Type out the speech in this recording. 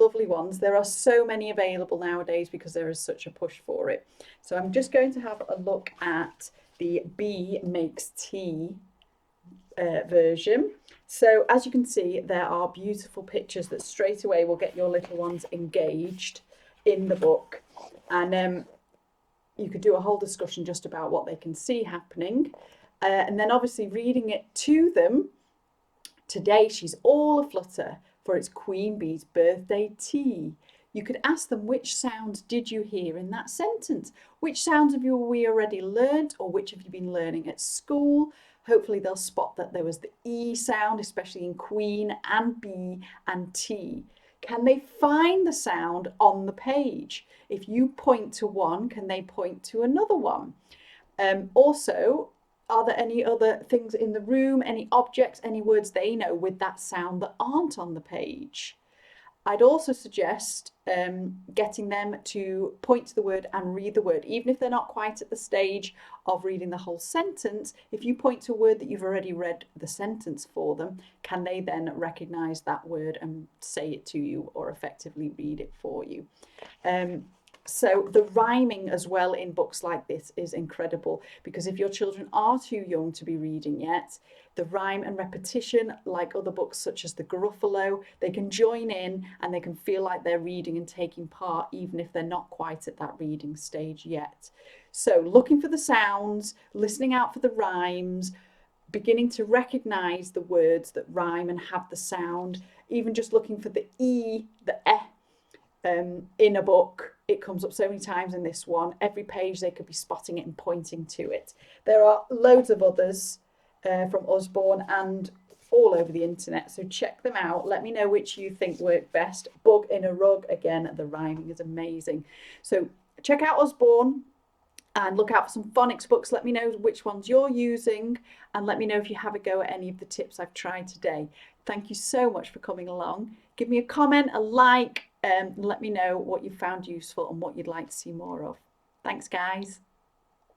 lovely ones. There are so many available nowadays because there is such a push for it. So I'm just going to have a look at the B makes tea version. So as you can see, there are beautiful pictures that straight away will get your little ones engaged in the book. And you could do a whole discussion just about what they can see happening. And then obviously reading it to them. Today she's all aflutter, for it's Queen Bee's birthday tea. You could ask them, which sounds did you hear in that sentence? Which sounds have we already learnt, or which have you been learning at school? Hopefully they'll spot that there was the E sound, especially in Queen and Bee and tea. Can they find the sound on the page? If you point to one, can they point to another one? Also, are there any other things in the room, any objects, any words they know with that sound that aren't on the page? I'd also suggest getting them to point to the word and read the word. Even if they're not quite at the stage of reading the whole sentence, if you point to a word that you've already read the sentence for them, can they then recognise that word and say it to you or effectively read it for you? So the rhyming as well in books like this is incredible, because if your children are too young to be reading yet, the rhyme and repetition, like other books such as the Gruffalo, they can join in and they can feel like they're reading and taking part even if they're not quite at that reading stage yet. So looking for the sounds, listening out for the rhymes, beginning to recognise the words that rhyme and have the sound, even just looking for the E, the in a book. It comes up so many times in this one. Every page they could be spotting it and pointing to it. There are loads of others from Usborne and all over the internet, so check them out. Let me know which you think work best. Bug in a Rug, again, the rhyming is amazing. So check out Usborne and look out for some phonics books. Let me know which ones you're using and let me know if you have a go at any of the tips I've tried today. Thank you so much for coming along. Give me a comment, a like, and let me know what you found useful and what you'd like to see more of. Thanks, guys.